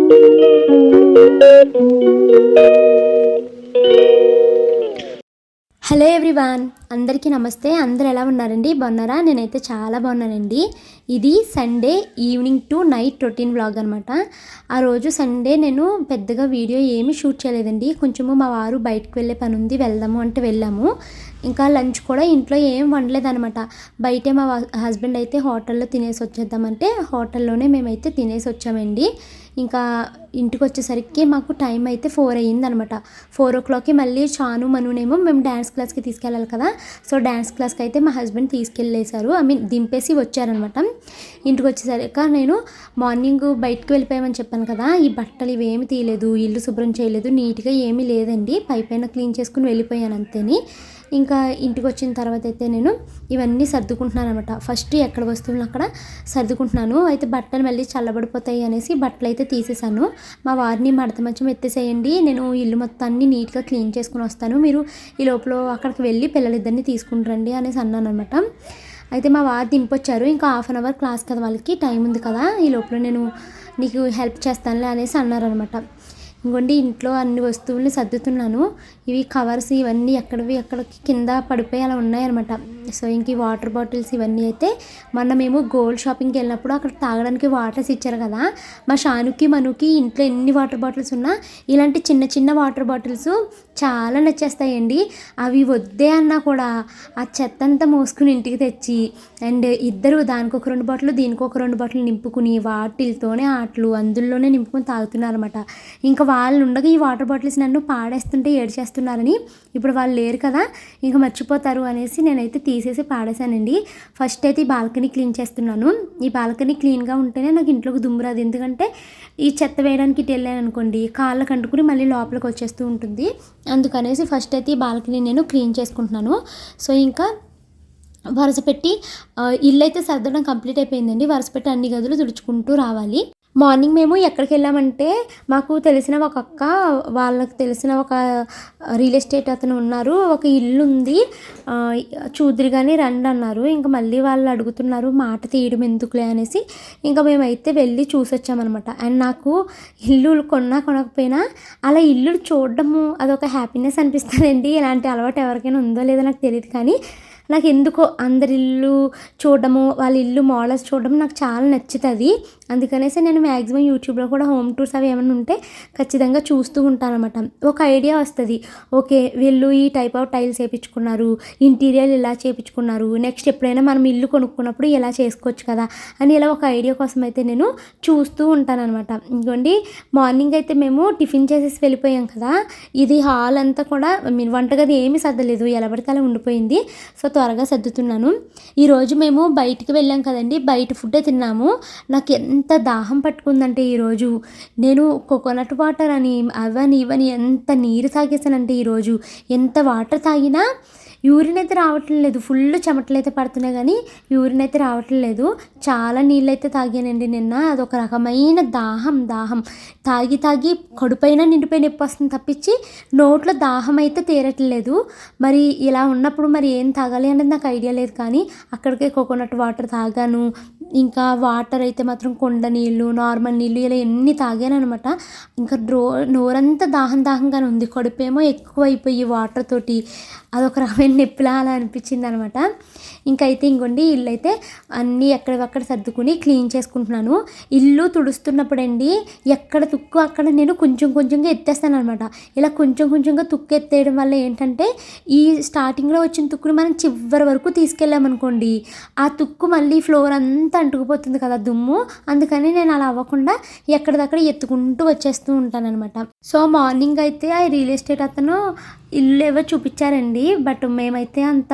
Hello everyone, అందరికీ నమస్తే. అందరు ఎలా ఉన్నారండి? బాగున్నారా? నేనైతే చాలా బాగున్నానండి. ఇది Sunday evening to night routine vlog అనమాట. ఆ రోజు సండే నేను పెద్దగా వీడియో ఏమీ షూట్ చేయలేదండి. కొంచెము మా వారు బయటకు వెళ్ళే పని ఉంది, వెళ్దాము అంటే వెళ్ళాము. ఇంకా లంచ్ కూడా ఇంట్లో ఏం వండలేదనమాట. బయటే మా హస్బెండ్ అయితే హోటల్లో తినేసి వచ్చేద్దామంటే హోటల్లోనే మేమైతే తినేసి వచ్చామండి. ఇంకా ఇంటికి వచ్చేసరికి మాకు టైం అయితే 4 అయ్యిందనమాట. 4 o'clockకి మళ్ళీ చాను మనునేమో మేము డ్యాన్స్ క్లాస్కి తీసుకెళ్ళాలి కదా. సో డ్యాన్స్ క్లాస్కి అయితే మా హస్బెండ్ తీసుకెళ్ళేశారు, దింపేసి వచ్చారనమాట. ఇంటికి వచ్చేసరికి నేను మార్నింగ్ బయటకు వెళ్ళిపోయామని చెప్పాను కదా, ఈ బట్టలు ఇవేమి తీయలేదు, ఇల్లు శుభ్రం చేయలేదు, నీట్గా ఏమీ లేదండి. పైన క్లీన్ చేసుకుని వెళ్ళిపోయాను అంతేని. ఇంకా ఇంటికి వచ్చిన తర్వాత అయితే నేను ఇవన్నీ సర్దుకుంటున్నాను అనమాట. ఫస్ట్ ఎక్కడ వస్తువులను అక్కడ సర్దుకుంటున్నాను. అయితే బట్టలు మళ్ళీ చల్లబడిపోతాయి అనేసి బట్టలు అయితే తీసేసాను. మా వారిని మడత మంచం ఎత్తేసేయండి, నేను ఇల్లు మొత్తాన్ని నీట్గా క్లీన్ చేసుకుని వస్తాను, మీరు ఈ లోపల అక్కడికి వెళ్ళి పిల్లలిద్దరిని తీసుకుంటారండి అనేసి అన్నాను అనమాట. అయితే మా వారు దింపొచ్చారు. ఇంకా 1/2 hour క్లాస్ కదా, వాళ్ళకి టైం ఉంది కదా, ఈ లోపల నేను నీకు హెల్ప్ చేస్తానులే అనేసి అన్నారనమాట. ఇంకోండి ఇంట్లో అన్ని వస్తువుల్ని సర్దుతున్నాను. ఇవి కవర్స్ ఇవన్నీ ఎక్కడికి కింద పడిపోయి అలా ఉన్నాయన్నమాట. సో ఇంక ఈ వాటర్ బాటిల్స్ ఇవన్నీ అయితే మేము గోల్డ్ షాపింగ్కి వెళ్ళినప్పుడు అక్కడ తాగడానికి వాటర్స్ ఇచ్చారు కదా, మా షానుకి మనుకి ఇంట్లో ఎన్ని వాటర్ బాటిల్స్ ఉన్నా ఇలాంటి చిన్న చిన్న వాటర్ బాటిల్స్ చాలా నచ్చేస్తాయండి. అవి వద్దే అన్నా కూడా ఆ చెత్త అంతా మోసుకుని ఇంటికి తెచ్చి అండ్ ఇద్దరు దానికి ఒక 2 బాటిల్ దీనికి ఒక 2 బాటిల్ నింపుకుని వాటితోనే ఆటలు అందులోనే నింపుకొని తాగుతున్నారన్నమాట. ఇంకా వాళ్ళు ఉండగా ఈ వాటర్ బాటిల్స్ నన్ను పాడేస్తుంటే ఏడ్చేస్తున్నారని, ఇప్పుడు వాళ్ళు లేరు కదా ఇంకా మర్చిపోతారు అనేసి నేనైతే తీసేసి పాడేశానండి. ఫస్ట్ అయితే ఈ బాల్కనీ క్లీన్ చేస్తున్నాను. ఈ బాల్కనీ క్లీన్గా ఉంటేనే నాకు ఇంట్లోకి దుమ్ము రాదు. ఎందుకంటే ఈ చెత్త వేయడానికి ఇటు వెళ్ళాను అనుకోండి, కాళ్ళకు అంటుకుని మళ్ళీ లోపలికి వచ్చేస్తూ ఉంటుంది. అందుకనేసి ఫస్ట్ అయితే ఈ బాల్కనీ నేను క్లీన్ చేసుకుంటున్నాను. సో ఇంకా వరుస పెట్టి ఇల్లు అయితే సర్దడం కంప్లీట్ అయిపోయిందండి. వరుస పెట్టి అన్ని గదులు తుడుచుకుంటూ రావాలి. మార్నింగ్ మేము ఎక్కడికి వెళ్ళామంటే, మాకు తెలిసిన ఒక అక్క, వాళ్ళకి తెలిసిన ఒక రియల్ ఎస్టేట్ అతను ఉన్నారు, ఒక ఇల్లు ఉంది, చూద్దురు కానీ రండి అన్నారు. ఇంకా మళ్ళీ వాళ్ళు అడుగుతున్నారు, మాట తీయడం ఎందుకులే అనేసి ఇంకా మేమైతే వెళ్ళి చూసి వచ్చామన్నమాట. అండ్ నాకు ఇల్లు కొనకపోయినా అలా ఇల్లు చూడడము అదొక హ్యాపీనెస్ అనిపిస్తుందండి. ఇలాంటి అలవాటు ఎవరికైనా ఉందో లేదో నాకు తెలియదు, కానీ నాకు ఎందుకో అందరి ఇల్లు చూడడము, వాళ్ళ ఇల్లు మోడల్స్ చూడడం నాకు చాలా నచ్చుతుంది. అందుకనేసి నేను మ్యాక్సిమం యూట్యూబ్లో కూడా హోమ్ టూర్స్ అవి ఏమైనా ఉంటే ఖచ్చితంగా చూస్తూ ఉంటానన్నమాట. ఒక ఐడియా వస్తుంది, ఓకే వీళ్ళు ఈ టైప్ ఆఫ్ టైల్స్ వేయించుకున్నారు, ఇంటీరియర్ ఇలా చేయించుకున్నారు, నెక్స్ట్ ఎప్పుడైనా మనం ఇల్లు కొనుక్కున్నప్పుడు ఇలా చేసుకోవచ్చు కదా అని ఇలా ఒక ఐడియా కోసం అయితే నేను చూస్తూ ఉంటానన్నమాట. ఇంకోండి మార్నింగ్ అయితే మేము టిఫిన్ చేసేసి వెళ్ళిపోయాం కదా, ఇది హాల్ అంతా కూడా వంటగది ఏమీ సర్దలేదు, ఎలా పడితే అలా ఉండిపోయింది. సో త్వరగా సర్దుతున్నాను. ఈరోజు మేము బయటికి వెళ్ళాం కదండి, బయట ఫుడ్డే తిన్నాము. నాకు ఎంత దాహం పట్టుకుందంటే ఈరోజు నేను కోకోనట్ వాటర్ అని అవని ఇవని ఎంత నీరు తాగేసానంటే, ఈరోజు ఎంత వాటర్ తాగినా యూరిన్ అయితే రావట్లేదు లేదు. ఫుల్ చెమటలు అయితే పడుతున్నాయి కానీ యూరిన్ అయితే రావట్లేదు. చాలా నీళ్ళు అయితే తాగానండి నిన్న. అదొక రకమైన దాహం తాగి కడుపైన నిండిపోయి నొప్పి వస్తుంది తప్పించి నోట్లో దాహం అయితే తీరట్లేదు. మరి ఇలా ఉన్నప్పుడు మరి ఏం తాగాలి అనేది నాకు ఐడియా లేదు, కానీ అక్కడికే కోకోనట్ వాటర్ తాగాను. ఇంకా వాటర్ అయితే మాత్రం కొండ నీళ్ళు, నార్మల్ నీళ్ళు ఇలా ఎన్ని తాగాను అనమాట. ఇంకా నోరంతా దాహంగానే ఉంది, కడుపేమో ఎక్కువైపోయి వాటర్ తోటి అదొక రకమైన నొప్పిలా అలా అనిపించింది అనమాట. ఇంకైతే ఇంకోండి ఇల్లు అయితే అన్నీ ఎక్కడక్కడ సర్దుకుని క్లీన్ చేసుకుంటున్నాను. ఇల్లు తుడుస్తున్నప్పుడు అండి ఎక్కడ తుక్కు అక్కడ నేను కొంచెంగా ఎత్తేస్తాను అనమాట. ఇలా కొంచెంగా తుక్కు ఎత్తేయడం వల్ల ఏంటంటే, ఈ స్టార్టింగ్లో వచ్చిన తుక్కుని మనం చివరి వరకు తీసుకెళ్ళామనుకోండి, ఆ తుక్కు మళ్ళీ ఫ్లోర్ అంతా అంటుకుపోతుంది కదా దుమ్ము. అందుకని నేను అలా అవ్వకుండా ఎక్కడిదక్కడ ఎత్తుకుంటూ వచ్చేస్తూ ఉంటాను అనమాట. సో మార్నింగ్ అయితే ఆ రియల్ ఎస్టేట్ అతను ఇల్లు ఏవో చూపించారండి, బట్ మేమైతే అంత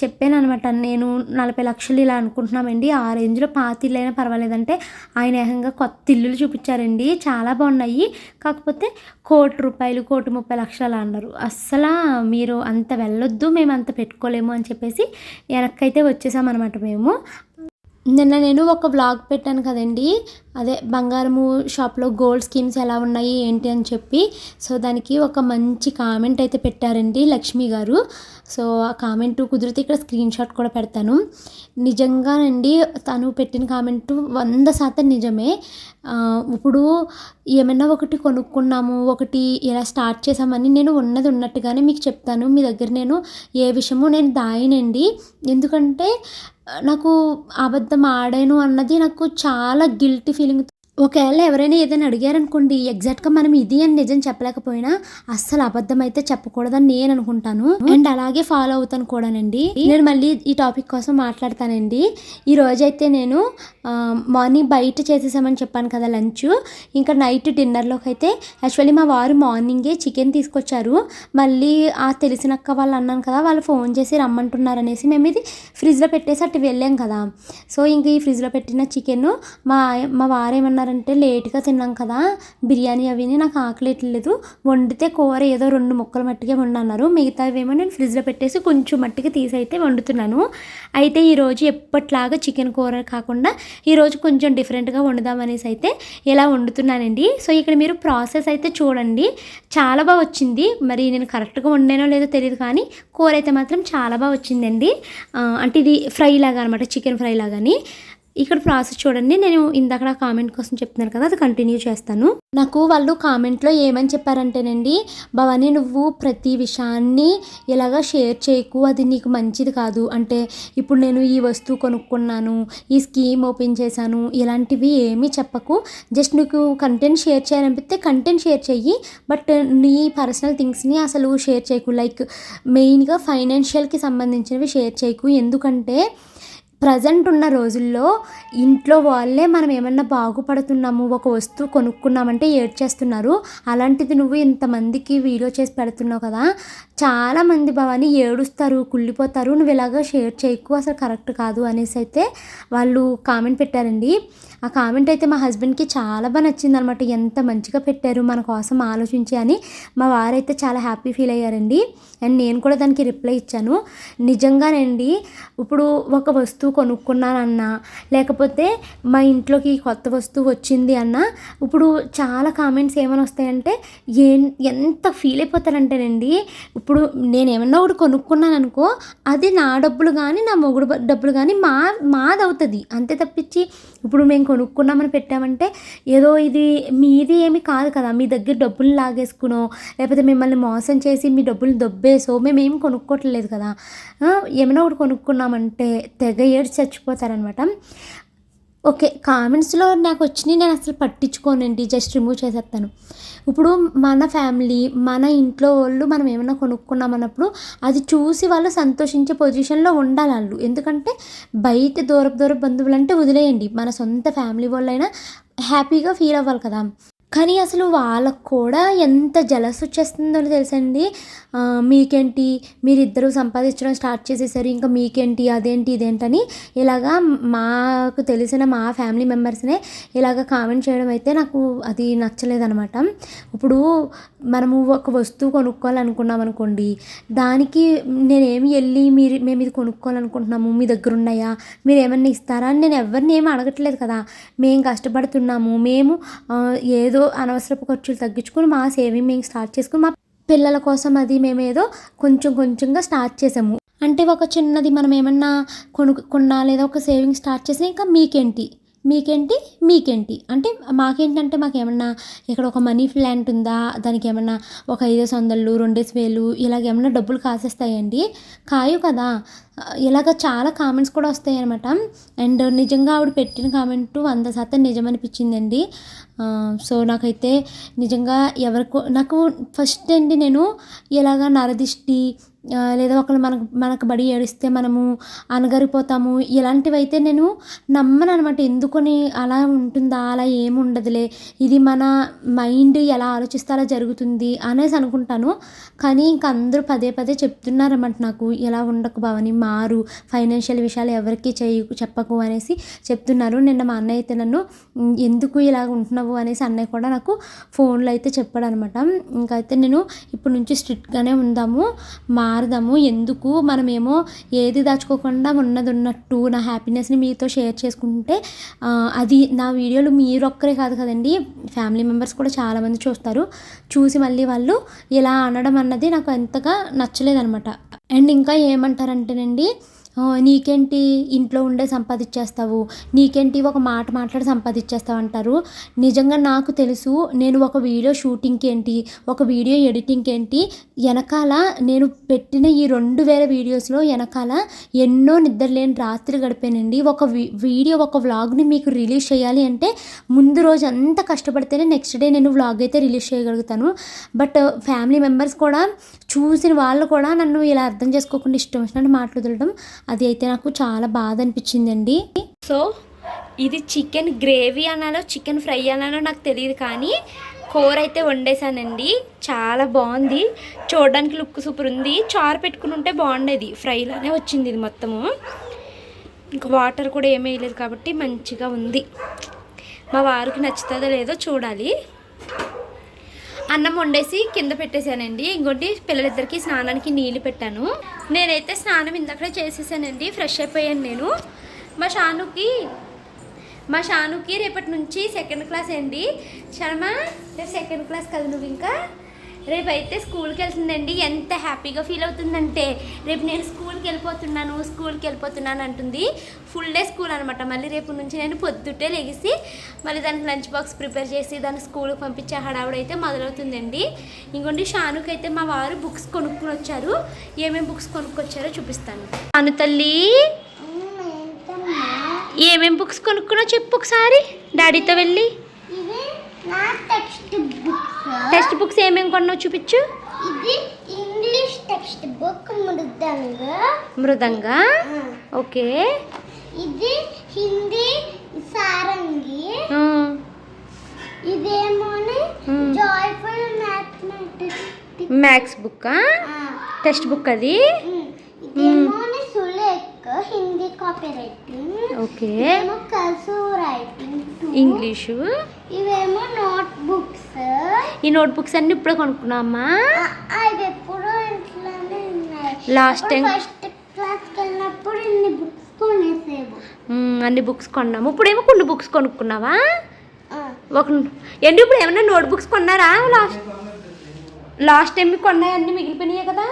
చెప్పాను అనమాట. నేను 40 లక్షలు ఇలా అనుకుంటున్నామండి, ఆ రేంజ్లో పాత ఇల్లు అయినా పర్వాలేదంటే ఆయన ఏకంగా కొత్త ఇల్లులు చూపించారండి, చాలా బాగున్నాయి. కాకపోతే 1,00,00,000 రూపాయలు 1,30,00,000 అలా అన్నారు. అస్సలు మీరు అంత వెళ్ళొద్దు, మేము అంత పెట్టుకోలేము అని చెప్పేసి వెనక్కైతే వచ్చేసామన్నమాట మేము. నిన్న నేను ఒక వ్లాగ్ పెట్టాను కదండీ! అదే బంగారము షాప్‌లో గోల్డ్ స్కీమ్స్ ఎలా ఉన్నాయి ఏంటి అని చెప్పి. సో, దానికి ఒక మంచి కామెంట్ అయితే పెట్టారండి లక్ష్మి గారు. సో, ఆ కామెంట్ కుదిరితే ఇక్కడ స్క్రీన్‌షాట్ కూడా పెడతాను. నిజంగానండి తను పెట్టిన కామెంటు 100% నిజమే. ఇప్పుడు ఏమైనా ఒకటి కొనుక్కున్నాము, ఒకటి ఇలా స్టార్ట్ చేశామని నేను ఉన్నది ఉన్నట్టుగానే మీకు చెప్తాను. మీ దగ్గర నేను ఏ విషయము నేను దాయనండి. ఎందుకంటే నాకు అబద్ధం ఆడాను అన్నది నాకు చాలా గిల్టీ ఫీలింగ్. ఒకవేళ ఎవరైనా ఏదైనా అడిగారనుకోండి, ఎగ్జాక్ట్‌గా మనం ఇది అని నిజం చెప్పలేకపోయినా అస్సలు అబద్ధం అయితే చెప్పకూడదని నేను అనుకుంటాను. అండ్ అలాగే ఫాలో అవుతాను కూడానండి. నేను మళ్ళీ ఈ టాపిక్ కోసం మాట్లాడతానండి. ఈ రోజైతే నేను మార్నింగ్ బయట చేసేసామని చెప్పాను కదా లంచ్. ఇంకా నైట్ డిన్నర్‌లోకి అయితే యాక్చువల్లీ మా వారు మార్నింగే చికెన్ తీసుకొచ్చారు. మళ్ళీ ఆ తెలిసినక్క వాళ్ళు అన్నాను కదా, వాళ్ళు ఫోన్ చేసి రమ్మంటున్నారనేసి మేము ఇది ఫ్రిడ్జ్‌లో పెట్టేసి అటు వెళ్ళాం కదా. సో, ఇంక ఈ ఫ్రిడ్జ్‌లో పెట్టిన చికెను మా మా వారేమన్నారంటే, లేట్‌గా తిన్నాం కదా బిర్యానీ అవిని, నాకు ఆకలేయట్లేదు, వండితే కూర ఏదో 2 ముక్కలు మట్టుకే వండన్నారు, మిగతావేమో నేను ఫ్రిడ్జ్‌లో పెట్టేసి కొంచెం మట్టుకు తీసి అయితే వండుతున్నాను. అయితే ఈరోజు ఎప్పట్లాగా చికెన్ కూర కాకుండా ఈరోజు కొంచెం డిఫరెంట్‌గా వండుదామనేసి అయితే ఇలా వండుతున్నానండి. సో, ఇక్కడ మీరు ప్రాసెస్ అయితే చూడండి, చాలా బాగా వచ్చింది. మరి నేను కరెక్ట్‌గా వండానో లేదో తెలీదు కానీ కూర అయితే మాత్రం చాలా బాగా వచ్చిందండి. అంటే ఇది ఫ్రై లాగా అనమాట, చికెన్ ఫ్రై లాగాని. ఇక్కడ ప్రాసెస్ చూడండి. నేను ఇందాక కామెంట్ కోసం చెప్తున్నాను కదా, అది కంటిన్యూ చేస్తాను. నాకు వాళ్ళు కామెంట్లో ఏమని చెప్పారంటేనండి, భవాని నువ్వు ప్రతి విషయాన్ని ఇలాగా షేర్ చేయకు, అది నీకు మంచిది కాదు. అంటే ఇప్పుడు నేను ఈ వస్తువు కొనుక్కున్నాను, ఈ స్కీమ్ ఓపెన్ చేశాను, ఇలాంటివి ఏమీ చెప్పకు. జస్ట్ నీకు కంటెంట్ షేర్ చేయాలనిపిస్తే కంటెంట్ షేర్ చెయ్యి, బట్ నీ పర్సనల్ థింగ్స్ని అసలు షేర్ చేయకు. లైక్ మెయిన్గా ఫైనాన్షియల్కి సంబంధించినవి షేర్ చేయకు. ఎందుకంటే ప్రజెంట్ ఉన్న రోజుల్లో ఇంట్లో వాళ్ళే మనం ఏమన్నా బాగుపడుతున్నాము, ఒక వస్తువు కొనుక్కున్నామంటే ఏడ్చేస్తున్నారు. అలాంటిది నువ్వు ఇంతమందికి వీడియో చేసి పెడుతున్నావు కదా, చాలామంది భవాని ఏడుస్తారు, కుళ్ళిపోతారు, నువ్వు ఇలాగ షేర్ చేయకు, అసలు కరెక్ట్ కాదు అనేసి అయితే వాళ్ళు కామెంట్ పెట్టారండి. ఆ కామెంట్ అయితే మా హస్బెండ్కి చాలా బాగా నచ్చింది అనమాట. ఎంత మంచిగా పెట్టారు మన కోసం ఆలోచించి అని మా వారైతే చాలా హ్యాపీ ఫీల్ అయ్యారండి. అండ్ నేను కూడా దానికి రిప్లై ఇచ్చాను. నిజంగానండి ఇప్పుడు ఒక వస్తువు కొనుక్కున్నానన్నా, లేకపోతే మా ఇంట్లోకి కొత్త వస్తువు వచ్చింది అన్నా, ఇప్పుడు చాలా కామెంట్స్ ఏమని వస్తాయంటే ఎంత ఫీల్ అయిపోతారంటేనండి, ఇప్పుడు నేను ఏమన్నా ఒకటి కొనుక్కున్నాను అనుకో, అది నా డబ్బులు కానీ నా మొగుడు డబ్బులు కానీ మాదవుతుంది అంతే తప్పించి, ఇప్పుడు మేము కొనుక్కున్నామని పెట్టామంటే ఏదో ఇది మీది ఏమి కాదు కదా, మీ దగ్గర డబ్బులు లాగేసుకునో లేకపోతే మిమ్మల్ని మోసం చేసి మీ డబ్బులు దొబ్బేసో మేమేం కొనుక్కోవట్లేదు కదా. ఏమైనా ఒకటి కొనుక్కున్నామంటే తెగ ఏడ్చి చచ్చిపోతారనమాట. ఓకే, కామెంట్స్లో నాకు వచ్చినాయి నేను అసలు పట్టించుకోనండి, జస్ట్ రిమూవ్ చేసేస్తాను. ఇప్పుడు మన ఫ్యామిలీ, మన ఇంట్లో వాళ్ళు మనం ఏమైనా కొనుక్కున్నామన్నప్పుడు అది చూసి వాళ్ళు సంతోషించే పొజిషన్లో ఉండాలి వాళ్ళు. ఎందుకంటే బయట దూరపు బంధువులు అంటే వదిలేయండి, మన సొంత ఫ్యామిలీ వాళ్ళైనా హ్యాపీగా ఫీల్ అవ్వాలి కదా. కానీ అసలు వాళ్ళకు కూడా ఎంత జలస్ వచ్చేస్తుందో తెలుసండి. మీకేంటి, మీరిద్దరూ సంపాదించడం స్టార్ట్ చేసేసారు, ఇంకా మీకేంటి, అదేంటి ఇదేంటని ఇలాగా మాకు తెలిసిన మా ఫ్యామిలీ మెంబర్స్నే ఇలాగ కామెంట్ చేయడం అయితే నాకు అది నచ్చలేదనమాట. ఇప్పుడు మనము ఒక వస్తువు కొనుక్కోవాలనుకున్నాం అనుకోండి, దానికి నేనేమి వెళ్ళి మేము ఇది కొనుక్కోవాలనుకుంటున్నాము, మీ దగ్గర ఉన్నాయా, మీరు ఏమన్నా ఇస్తారా అని నేను ఎవరిని ఏమి అడగట్లేదు కదా. మేము కష్టపడుతున్నాము, మేము ఏదో అనవసరపు ఖర్చులు తగ్గించుకొని మా సేవింగ్ మేము స్టార్ట్ చేసుకుని మా పిల్లల కోసం అది మేమేదో కొంచెంగా స్టార్ట్ చేసాము. అంటే ఒక చిన్నది మనం ఏమన్నా కొనుక్కున్నా లేదా ఒక సేవింగ్ స్టార్ట్ చేసినా ఇంకా మీకేంటి అంటే మాకేంటంటే మాకేమన్నా ఇక్కడ ఒక మనీ ప్లాంట్ ఉందా, దానికి ఏమన్నా ఒక 500 2,000 ఇలాగేమన్నా డబ్బులు కాసేస్తాయండి, కాయు కదా. ఇలాగ చాలా కామెంట్స్ కూడా వస్తాయి అనమాట. అండ్ నిజంగా ఆవిడ పెట్టిన కామెంటు 100% నిజమనిపించిందండి. సో నాకైతే నిజంగా నాకు ఫస్ట్ అండి నేను ఇలాగ నరదిష్టి లేదా ఒకళ్ళు మనకు బడి ఏడిస్తే మనము అనగరిపోతాము, ఇలాంటివైతే నేను నమ్మను అనమాట. ఎందుకని అలా ఉంటుందా, అలా ఏమి ఉండదులే, ఇది మన మైండ్ ఎలా ఆలోచిస్తే అలా జరుగుతుంది అనేసి అనుకుంటాను. కానీ ఇంక అందరూ పదే చెప్తున్నారన్నమాట నాకు, ఎలా ఉండకు భవాని, మారు, ఫైనాన్షియల్ విషయాలు ఎవరికి చెప్పకు అనేసి చెప్తున్నారు. నిన్న మా అన్నయ్య అయితే నన్ను ఎందుకు ఇలా ఉంటున్నావు అనేసి అన్నయ్య కూడా నాకు ఫోన్లో అయితే చెప్పాడు అనమాట. ఇంకైతే నేను ఇప్పటి నుంచి స్ట్రిక్ట్గానే ఉందాము, మారదాము. ఎందుకు మనమేమో ఏది దాచుకోకుండా ఉన్నట్టు నా హ్యాపీనెస్ని మీతో షేర్ చేసుకుంటే అది నా వీడియోలు మీరొక్కరే కాదు కదండి, ఫ్యామిలీ మెంబర్స్ కూడా చాలామంది చూస్తారు. చూసి మళ్ళీ వాళ్ళు ఇలా అనడం అన్నది నాకు ఎంతగా నచ్చలేదనమాట. అండ్ ఇంకా ఏమంటారంటేనండి, నీకేంటి ఇంట్లో ఉండే సంపాదించేస్తావు, నీకేంటి ఒక మాట మాట్లాడి సంపాదించేస్తావు అంటారు. నిజంగా నాకు తెలుసు నేను ఒక వీడియో షూటింగ్కి ఏంటి, ఒక వీడియో ఎడిటింగ్కి ఏంటి వెనకాల నేను పెట్టిన ఈ 2000 వీడియోస్లో వెనకాల ఎన్నో నిద్రలేని రాత్రి గడిపానండి. ఒక వీడియో ఒక వ్లాగ్ని మీకు రిలీజ్ చేయాలి అంటే ముందు రోజు అంతా కష్టపడితేనే నెక్స్ట్ డే నేను వ్లాగ్ అయితే రిలీజ్ చేయగలుగుతాను. బట్ ఫ్యామిలీ మెంబర్స్ కూడా చూసిన వాళ్ళు కూడా నన్ను ఇలా అర్థం చేసుకోకుండా ఇష్టం వచ్చినట్టు మాట్లాడడం, అది అయితే నాకు చాలా బాధ అనిపించిందండి. సో ఇది చికెన్ గ్రేవీ అనాలో చికెన్ ఫ్రై అనాలో నాకు తెలియదు, కానీ కూర అయితే వండేసానండి. చాలా బాగుంది, చూడడానికి లుక్ సూపర్ ఉంది. చారు పెట్టుకుని ఉంటే బాగుండేది, ఫ్రైలానే వచ్చింది ఇది మొత్తము. ఇంకా వాటర్ కూడా ఏమీ వేయలేదు కాబట్టి మంచిగా ఉంది. మా వారికి నచ్చుతుందో లేదో చూడాలి. అన్నం వండేసి కింద పెట్టేశానండి. ఇంకోటి పిల్లలిద్దరికి స్నానానికి నీళ్ళు పెట్టాను. నేనైతే స్నానం ఇందాకడే చేసేసానండి, ఫ్రెష్ అయిపోయాను నేను. మా షానుకి రేపటి నుంచి 2nd క్లాస్ అండి. శర్మ రేపు 2nd క్లాస్ కదా నువ్వు, ఇంకా రేపైతే స్కూల్కి వెళ్తుందండి. ఎంత హ్యాపీగా ఫీల్ అవుతుందంటే, రేపు నేను స్కూల్కి వెళ్ళిపోతున్నాను అంటుంది. ఫుల్ డే స్కూల్ అనమాట. మళ్ళీ రేపు నుంచి నేను పొద్దుటే లెగిసి మళ్ళీ దానికి లంచ్ బాక్స్ ప్రిపేర్ చేసి దాన్ని స్కూల్కి పంపించే హడావుడైతే మొదలవుతుందండి. ఇంకోటి షానుకి అయితే మా వారు బుక్స్ కొనుక్కుని వచ్చారు. ఏమేమి బుక్స్ కొనుక్కొచ్చారో చూపిస్తాను. షాను తల్లి ఏమేమి బుక్స్ కొనుక్కున్నా చెప్పు ఒకసారి డాడీతో వెళ్ళి. టెక్స్ట్ బుక్స్ ఏమేమి కొన్నావు చూపించు. ఇది ఇంగ్లీష్ టెక్స్ట్ బుక్ మృదంగా. ఓకే. ఇది హిందీ సారంగి. ఇదేమో joyful maths book, text book అది. ఇదేమో Sulekha Hindi copy writing. Okay. Cursive writing English. ఇవేమో నోట్ బుక్స్. ఈ నోట్ బుక్స్ అన్ని ఇప్పుడే కొనుక్కున్నామా? అవి ఎప్పుడు ఇంట్లోనే ఉన్నాయి. లాస్ట్ టైం ఫస్ట్ క్లాస్కి వెళ్ళినప్పుడు ఇన్ని బుక్స్ కొనేసేవు. అన్ని బుక్స్ కొన్నాము. ఇప్పుడేమో కొన్ని బుక్స్ కొనుక్కున్నావా? ఏంటి ఇప్పుడు ఏమన్నా నోట్ బుక్స్ కొన్నారా? లాస్ట్ టైం కొన్నాయి అన్నీ మిగిలిపోయినాయి కదా.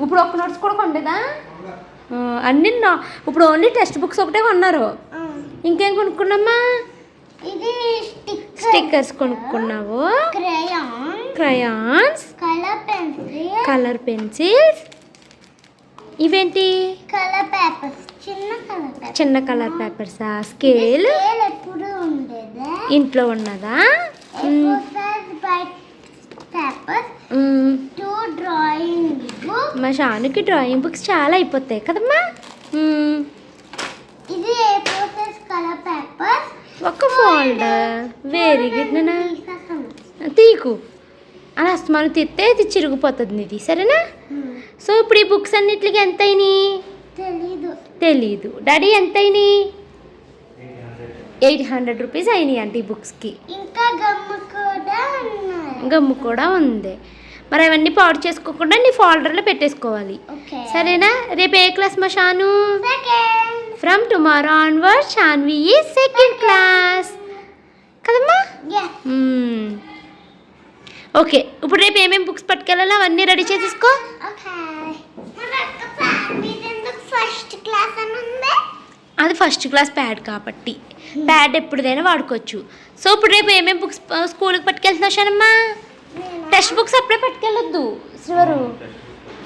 ఇప్పుడు ఒక్క నోట్స్ కూడా కొనలేదా? అన్నీ ఇప్పుడు ఓన్లీ టెక్స్ట్ బుక్స్ ఒకటే కొన్నారు. ఇంకేం కొనుక్కున్నామా? ఇది స్టిక్కర్స్ కొనుక్కున్నావు, క్రయాన్స్, కలర్ పెన్సిల్స్. ఇవేంటి? కలర్ పేపర్స్, చిన్న కలర్ పేపర్సా? స్కేల్ ఎప్పుడు ఉండేదా? ఇంట్లో ఉన్నదా? మా షానుకి డ్రాయింగ్ బుక్స్ చాలా అయిపోతాయి కదమ్మా. ఇది కలర్ పేపర్, ఒక ఫోల్డర్. వెరీ గుడ్ నాన్న. తీకు అలా అస్తమానం తీస్తే ఇది చిరిగిపోతుంది ఇది, సరేనా? సో ఇప్పుడు ఈ బుక్స్ అన్నిటికి ఎంత అయినాయి తెలీదు. డాడీ ఎంత అయినాయి? 800 రూపీస్ అయినాయి అంటే ఈ బుక్స్కి. ఇంకా గమ్ము కూడా ఉంది. మరి అవన్నీ పాడు చేసుకోకుండా నీ ఫోల్డర్లో పెట్టేసుకోవాలి, సరేనా? రేపు ఏ క్లాస్ మా Shanu? From tomorrow onward Shanvi is 2nd class కదమ్మా. ఓకే. ఇప్పుడు రేపు ఏమేమి బుక్స్ పట్టుకెళ్ళాలో అవన్నీ రెడీ చేసేసుకో. అది ఫస్ట్ క్లాస్ ప్యాడ్ కాబట్టి ప్యాడ్ ఎప్పుడైనా వాడుకోవచ్చు. సో ఇప్పుడు రేపు ఏమేమి బుక్స్ స్కూల్కి పట్టుకెళ్తున్నావు షానమ్మా? టెక్స్ట్ బుక్స్ అప్పుడే పట్టుకెళ్ళొద్దు శ్రీవారు,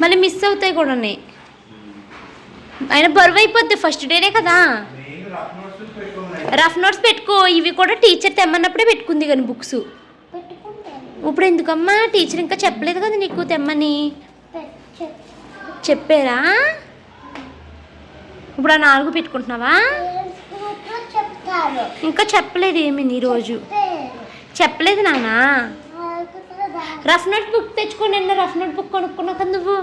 మళ్ళీ మిస్ అవుతాయి కూడా. ఆయన బరువు అయిపోద్ది, ఫస్ట్ డేనే కదా. రఫ్ నోట్స్ పెట్టుకో. ఇవి కూడా టీచర్ తెమ్మన్నప్పుడే పెట్టుకుంది కానీ బుక్స్. ఇప్పుడు ఎందుకమ్మా? టీచర్ ఇంకా చెప్పలేదు కదా నీకు తెమ్మని. చెప్పారా? ఇప్పుడు ఆ 4 పెట్టుకుంటున్నావా? ఇంకా చెప్పలేదు ఏమి ఈరోజు చెప్పలేదు నాన్న. రఫ్ నోట్ బుక్ తెచ్చుకోండి. నిన్న రఫ్ నోట్ బుక్ కొనుక్కున్నావు కదా నువ్వు.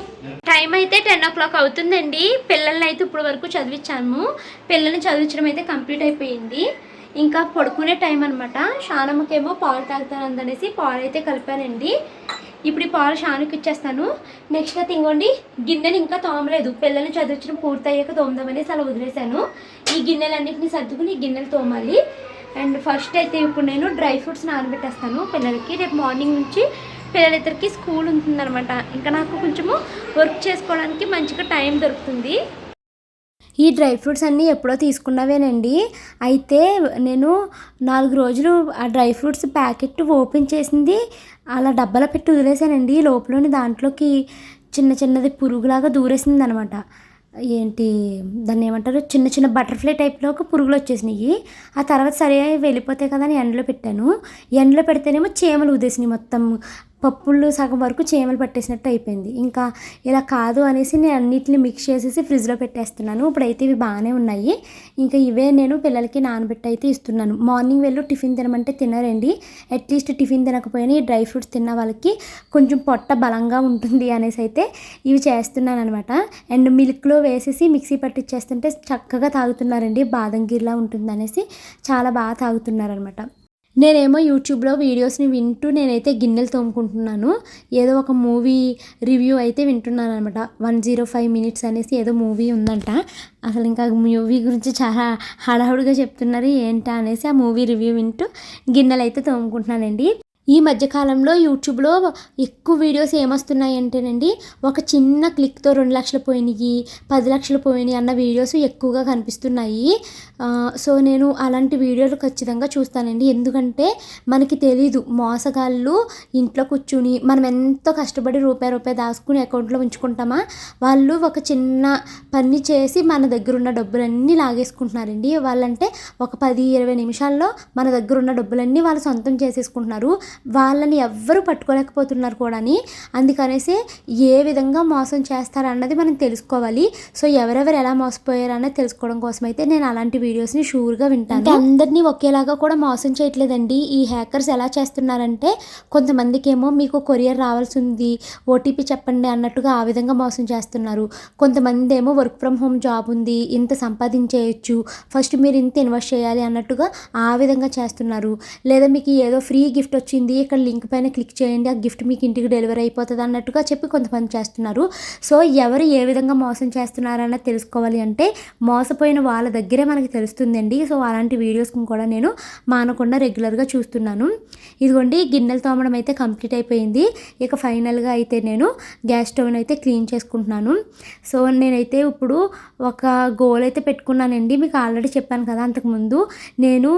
టైం అయితే 10 o'clock అవుతుందండి. పిల్లల్ని అయితే ఇప్పుడు వరకు చదివించాము. పిల్లల్ని చదివించడం అయితే కంప్లీట్ అయిపోయింది. ఇంకా పడుకునే టైం అనమాట. షానమ్మకేమో పాలు తాగుతాను అందనేసి పాలు అయితే కలిపానండి. ఇప్పుడు ఈ పాలు షానుకి ఇచ్చేస్తాను. నెక్స్ట్ అయితే ఇంకోండి గిన్నెలు ఇంకా తోమలేదు, పిల్లల్ని చదివించడం పూర్తయ్యాక తోమదామనేసి అలా వదిలేశాను. ఈ గిన్నెలన్నింటినీ సర్దుకుని ఈ గిన్నెలు తోమాలి. అండ్ ఫస్ట్ అయితే ఇప్పుడు నేను డ్రై ఫ్రూట్స్ నానబెట్టేస్తాను పిల్లలకి. రేపు మార్నింగ్ నుంచి పిల్లలిద్దరికి స్కూల్ ఉంటుందన్నమాట. ఇంకా నాకు కొంచెము వర్క్ చేసుకోవడానికి మంచిగా టైం దొరుకుతుంది. ఈ డ్రై ఫ్రూట్స్ అన్నీ ఎప్పుడో తీసుకున్నవేనండి. అయితే నేను 4 రోజులు ఆ డ్రై ఫ్రూట్స్ ప్యాకెట్ ఓపెన్ చేసింది అలా డబ్బాలో పెట్టి వదిలేసానండి. లోపలని దాంట్లోకి చిన్నది పురుగులాగా దూరేసింది అనమాట. ఏంటి దాన్ని ఏమంటారు, చిన్న చిన్న బటర్ఫ్లై టైప్లో ఒక పురుగులు వచ్చేసినాయి. ఆ తర్వాత సరే వెళ్ళిపోతాయి కదా అని ఎండలో పెట్టాను. ఎండలో పెడితేనేమో చీమలు ఊదేసినాయి, మొత్తం పప్పుళ్ళు సగం వరకు చీమలు పట్టేసినట్టు అయిపోయింది. ఇంకా ఇలా కాదు అనేసి నేను అన్నిటిని మిక్స్ చేసేసి ఫ్రిడ్జ్లో పెట్టేస్తున్నాను. ఇప్పుడైతే ఇవి బాగానే ఉన్నాయి. ఇంకా ఇవే నేను పిల్లలకి నానబెట్టి అయితే ఇస్తున్నాను. మార్నింగ్ వెళ్ళు టిఫిన్ తినమంటే తినరండి. అట్లీస్ట్ టిఫిన్ తినకపోయినా ఈ డ్రై ఫ్రూట్స్ తిన్న వాళ్ళకి కొంచెం పొట్ట బలంగా ఉంటుంది అనేసి అయితే ఇవి చేస్తున్నాను అనమాట. అండ్ మిల్క్లో వేసేసి మిక్సీ పట్టిచ్చేస్తుంటే చక్కగా తాగుతున్నారండి. బాదం గీర్లా ఉంటుంది అనేసి చాలా బాగా తాగుతున్నారనమాట. నేనేమో యూట్యూబ్లో వీడియోస్ని వింటూ నేనైతే గిన్నెలు తోముకుంటున్నాను. ఏదో ఒక మూవీ రివ్యూ అయితే వింటున్నాను అనమాట. 105 minutes అనేసి ఏదో మూవీ ఉందంట. అసలు ఇంకా మూవీ గురించి చాలా హడావుడిగా చెప్తున్నారు ఏంటా అనేసి ఆ మూవీ రివ్యూ వింటూ గిన్నెలు అయితే తోముకుంటున్నానండి. ఈ మధ్యకాలంలో యూట్యూబ్లో ఎక్కువ వీడియోస్ ఏమొస్తున్నాయంటేనండి, ఒక చిన్న క్లిక్తో 2 లక్షలు పోయినాయి, 10 లక్షలు పోయినాయి అన్న వీడియోస్ ఎక్కువగా కనిపిస్తున్నాయి. సో నేను అలాంటి వీడియోలు ఖచ్చితంగా చూస్తానండి. ఎందుకంటే మనకి తెలీదు, మోసగాళ్ళు ఇంట్లో కూర్చుని మనం ఎంతో కష్టపడి రూపాయి దాచుకుని అకౌంట్లో ఉంచుకుంటామా, వాళ్ళు ఒక చిన్న పని చేసి మన దగ్గర ఉన్న డబ్బులన్నీ లాగేసుకుంటున్నారండి. వాళ్ళంటే ఒక 10-20 నిమిషాల్లో మన దగ్గర ఉన్న డబ్బులన్నీ వాళ్ళు సొంతం చేసేసుకుంటున్నారు. వాళ్ళని ఎవ్వరూ పట్టుకోలేకపోతున్నారు కూడా. అందుకనేసి ఏ విధంగా మోసం చేస్తారన్నది మనం తెలుసుకోవాలి. సో ఎవరెవరు ఎలా మోసపోయారు అన్నది తెలుసుకోవడం కోసం అయితే నేను అలాంటి వీడియోస్ని షూర్గా వింటాను. అందరినీ ఒకేలాగా కూడా మోసం చేయట్లేదండి. ఈ హ్యాకర్స్ ఎలా చేస్తున్నారంటే, కొంతమందికి ఏమో మీకు కొరియర్ రావాల్సి ఉంది, ఓటీపీ చెప్పండి అన్నట్టుగా ఆ విధంగా మోసం చేస్తున్నారు. కొంతమంది ఏమో వర్క్ ఫ్రమ్ హోమ్ జాబ్ ఉంది, ఇంత సంపాదించేయచ్చు, ఫస్ట్ మీరు ఇంత ఇన్వెస్ట్ చేయాలి అన్నట్టుగా ఆ విధంగా చేస్తున్నారు. లేదా మీకు ఏదో ఫ్రీ గిఫ్ట్ వచ్చింది, ఇక్కడ లింక్ పైన క్లిక్ చేయండి, ఆ గిఫ్ట్ మీకు ఇంటికి డెలివరీ అయిపోతుంది అన్నట్టుగా చెప్పి కొంతమంది చేస్తున్నారు. సో ఎవరు ఏ విధంగా మోసం చేస్తున్నారన్నది తెలుసుకోవాలి అంటే మోసపోయిన వాళ్ళ దగ్గరే మనకి తెలుస్తుందండి. సో అలాంటి వీడియోస్ని కూడా నేను మానకుండా రెగ్యులర్గా చూస్తున్నాను. ఇదిగోండి గిన్నెలు తోమడం అయితే కంప్లీట్ అయిపోయింది. ఇక ఫైనల్గా అయితే నేను గ్యాస్ స్టవ్ని అయితే క్లీన్ చేసుకుంటున్నాను. సో నేనైతే ఇప్పుడు ఒక గోల్ అయితే పెట్టుకున్నానండి. మీకు ఆల్రెడీ చెప్పాను కదా అంతకుముందు, నేను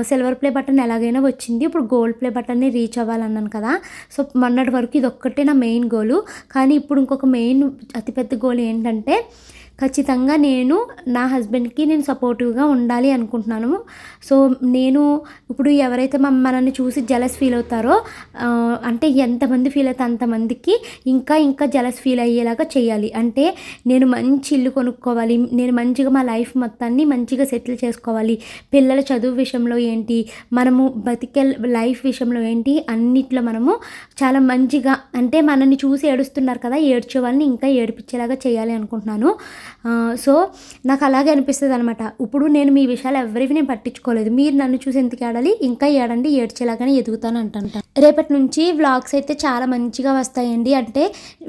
సిల్వర్ ప్లే బటన్ ఎలాగైనా వచ్చింది, ఇప్పుడు గోల్డ్ ప్లే బటన్ని రీచ్ అవ్వాలన్నాను కదా. సో మొన్నటి వరకు ఇది ఒక్కటే నా మెయిన్ గోలు. కానీ ఇప్పుడు ఇంకొక మెయిన్ అతిపెద్ద గోల్ ఏంటంటే, ఖచ్చితంగా నేను నా హస్బెండ్కి నేను సపోర్టివ్గా ఉండాలి అనుకుంటున్నాను. సో నేను ఇప్పుడు ఎవరైతే మనల్ని చూసి జెలస్ ఫీల్ అవుతారో, అంటే ఎంతమంది ఫీల్ అవుతారో అంతమందికి ఇంకా జెలస్ ఫీల్ అయ్యేలాగా చేయాలి. అంటే నేను మంచి ఇల్లు కొనుక్కోవాలి, నేను మంచిగా మా లైఫ్ మొత్తాన్ని మంచిగా సెటిల్ చేసుకోవాలి, పిల్లల చదువు విషయంలో ఏంటి, మనము బతికే లైఫ్ విషయంలో ఏంటి, అన్నిట్లో మనము చాలా మంచిగా, అంటే మనల్ని చూసి ఏడుస్తున్నారు కదా, ఏడ్చే వాళ్ళని ఇంకా ఏడిపించేలాగా చేయాలి అనుకుంటున్నాను. సో నాకు అలాగే అనిపిస్తుంది అనమాట. ఇప్పుడు నేను మీ విషయాలు ఎవరివి నేను పట్టించుకోలేదు, మీరు నన్ను చూసి ఎందుకు ఏడాలి, ఇంకా ఏడండి, ఏడ్చేలాగానే ఎదుగుతాను అంట. రేపటి నుంచి వ్లాగ్స్ అయితే చాలా మంచిగా వస్తాయండి. అంటే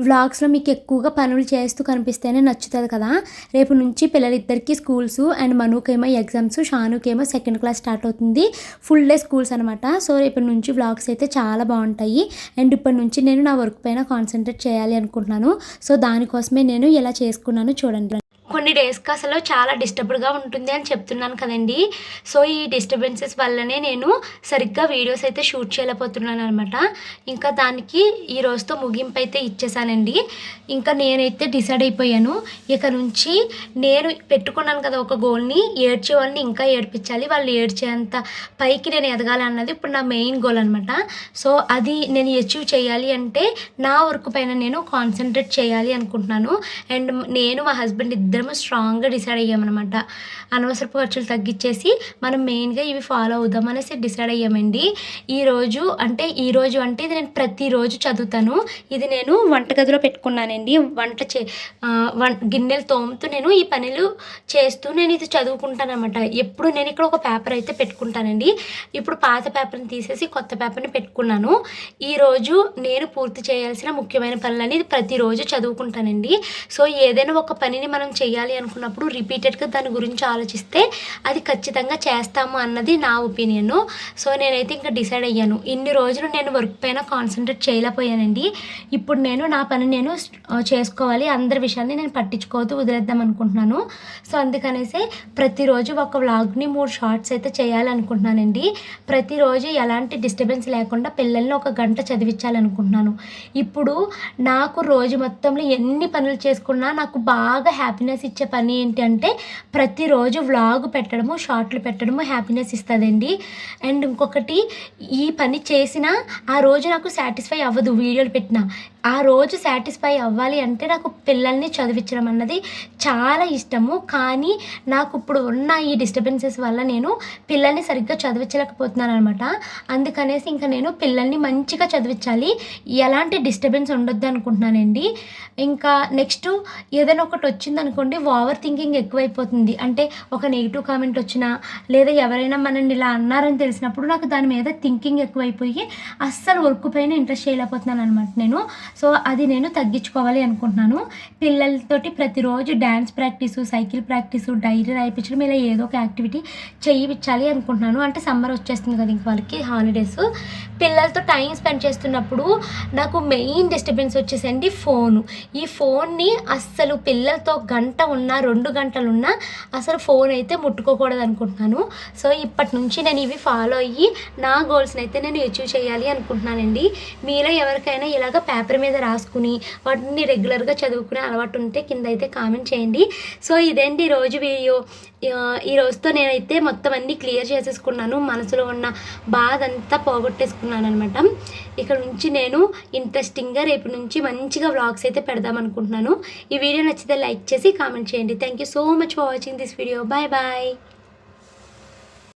వ్లాగ్స్లో మీకు ఎక్కువగా పనులు చేస్తూ కనిపిస్తేనే నచ్చుతుంది కదా. రేపు నుంచి పిల్లలిద్దరికీ స్కూల్స్, అండ్ మనుకేమో ఎగ్జామ్స్, షానుకేమో 2nd క్లాస్ స్టార్ట్ అవుతుంది, ఫుల్ డే స్కూల్స్ అనమాట. సో రేపటి నుంచి వ్లాగ్స్ అయితే చాలా బాగుంటాయి. అండ్ ఇప్పటి నుంచి నేను నా వర్క్ పైన కాన్సన్ట్రేట్ చేయాలి అనుకుంటున్నాను. సో దానికోసమే నేను ఇలా చేసుకున్నాను చూడండి. కొన్ని డేస్కి అసలు చాలా డిస్టర్బ్డ్గా ఉంటుంది అని చెప్తున్నాను కదండి. సో ఈ డిస్టర్బెన్సెస్ వల్లనే నేను సరిగ్గా వీడియోస్ అయితే షూట్ చేయలేకపోతున్నాను అనమాట. ఇంకా దానికి ఈ రోజుతో ముగింపు అయితే ఇచ్చేసానండి. ఇంకా నేనైతే డిసైడ్ అయిపోయాను, ఇక నుంచి నేను పెట్టుకున్నాను కదా ఒక గోల్ని, ఏడ్చే వాళ్ళని ఇంకా ఏడిపించాలి, వాళ్ళు ఏడ్చేంత పైకి నేను ఎదగాలి అన్నది ఇప్పుడు నా మెయిన్ గోల్ అనమాట. సో అది నేను అచీవ్ చేయాలి అంటే నా వర్క్ పైన నేను కాన్సన్ట్రేట్ చేయాలి అనుకుంటున్నాను. అండ్ నేను మా హస్బెండ్ ఇద్దరు ఇద్దరము స్ట్రాంగ్గా డిసైడ్ అయ్యామన్నమాట. అనవసరపు ఖర్చులు తగ్గించేసి మనం మెయిన్గా ఇవి ఫాలో అవుదాం అనేసి డిసైడ్ అయ్యామండి. ఈరోజు అంటే ఇది నేను ప్రతిరోజు చదువుతాను. ఇది నేను వంటగదిలో పెట్టుకున్నానండి. గిన్నెలు తోముతూ నేను ఈ పనులు చేస్తూ నేను ఇది చదువుకుంటాను అనమాట. ఎప్పుడు నేను ఇక్కడ ఒక పేపర్ అయితే పెట్టుకుంటానండి. ఇప్పుడు పాత పేపర్ని తీసేసి కొత్త పేపర్ని పెట్టుకున్నాను. ఈరోజు నేను పూర్తి చేయాల్సిన ముఖ్యమైన పనులని ఇది ప్రతిరోజు చదువుకుంటానండి. సో ఏదైనా ఒక పనిని మనం చేయాలి అనుకున్నప్పుడు రిపీటెడ్గా దాని గురించి ఆలోచిస్తే అది ఖచ్చితంగా చేస్తాము అన్నది నా ఒపీనియన్. సో నేనైతే ఇంకా డిసైడ్ అయ్యాను. ఇన్ని రోజులు నేను వర్క్ పైన కాన్సన్ట్రేట్ చేయలేకపోయానండి. ఇప్పుడు నేను నా పని నేను చేసుకోవాలి, అందరి విషయాన్ని నేను పట్టించుకోవద్దు, వదిలేద్దాం అనుకుంటున్నాను. సో అందుకనేసి ప్రతిరోజు ఒక వ్లాగ్ని 3 షార్ట్స్ అయితే చేయాలనుకుంటున్నానండి. ప్రతిరోజు ఎలాంటి డిస్టర్బెన్స్ లేకుండా పిల్లల్ని 1 గంట చదివించాలనుకుంటున్నాను. ఇప్పుడు నాకు రోజు మొత్తంలో ఎన్ని పనులు చేసుకున్నా నాకు బాగా హ్యాపీనెస్ ఇచ్చే పని ఏంటి అంటే ప్రతిరోజు వ్లాగ్ పెట్టడము, షార్ట్లు పెట్టడము హ్యాపీనెస్ ఇస్తుందండి. అండ్ ఇంకొకటి, ఈ పని చేసినా ఆ రోజు నాకు సాటిస్ఫై అవ్వదు. వీడియోలు పెట్టినా ఆ రోజు సాటిస్ఫై అవ్వాలి అంటే నాకు పిల్లల్ని చదివించడం అన్నది చాలా ఇష్టము. కానీ నాకు ఇప్పుడు ఉన్న ఈ డిస్టర్బెన్సెస్ వల్ల నేను పిల్లల్ని సరిగ్గా చదివించలేకపోతున్నాను అనమాట. అందుకనేసి ఇంకా నేను పిల్లల్ని మంచిగా చదివించాలి, ఎలాంటి డిస్టర్బెన్స్ ఉండొద్దు అనుకుంటున్నానండి. ఇంకా నెక్స్ట్ ఏదైనా ఒకటి వచ్చిందనుకోండి, ఓవర్ థింకింగ్ ఎక్కువైపోతుంది. అంటే ఒక నెగిటివ్ కామెంట్ వచ్చినా లేదా ఎవరైనా మనల్ని ఇలా అన్నారని తెలిసినప్పుడు నాకు దాని మీద థింకింగ్ ఎక్కువైపోయి అస్సలు వర్క్ పైన ఇంట్రెస్ట్ చేయలేకపోతున్నాను అనమాట నేను. సో అది నేను తగ్గించుకోవాలి అనుకుంటున్నాను. పిల్లలతోటి ప్రతిరోజు dance practice, cycle practice, diary రాయించడం, ఇలా ఏదో ఒక యాక్టివిటీ చేయించాలి అనుకుంటున్నాను. అంటే సమ్మర్ వచ్చేస్తుంది కదా ఇంక వాళ్ళకి హాలిడేస్. పిల్లలతో టైం స్పెండ్ చేస్తున్నప్పుడు నాకు మెయిన్ డిస్టర్బెన్స్ వచ్చేసండి ఫోను. ఈ ఫోన్ని అస్సలు పిల్లలతో గంట ఉన్నా 2 గంటలున్నా అసలు ఫోన్ అయితే ముట్టుకోకూడదు అనుకుంటున్నాను. సో ఇప్పటి నుంచి నేను ఇవి ఫాలో అయ్యి నా గోల్స్ని అయితే నేను అచీవ్ చేయాలి అనుకుంటున్నానండి. మీలో ఎవరికైనా ఇలాగ పేపర్ మీద రాసుకుని వాటిని రెగ్యులర్గా చదువుకునే అలవాటు ఉంటే కింద అయితే కామెంట్ చేయండి. సో ఇదేంటి ఈరోజు వీడియో. ఈ రోజుతో నేనైతే మొత్తం అన్నీ క్లియర్ చేసేసుకున్నాను. మనసులో ఉన్న బాధ అంతా పోగొట్టేసుకున్నాను అనమాట. ఇక్కడ నుంచి నేను ఇంట్రెస్టింగ్గా రేపు నుంచి మంచిగా వ్లాగ్స్ అయితే పెడదాం అనుకుంటున్నాను. ఈ వీడియో నచ్చితే లైక్ చేసి కామెంట్ చేయండి. Thank you so much for watching this video. Bye bye.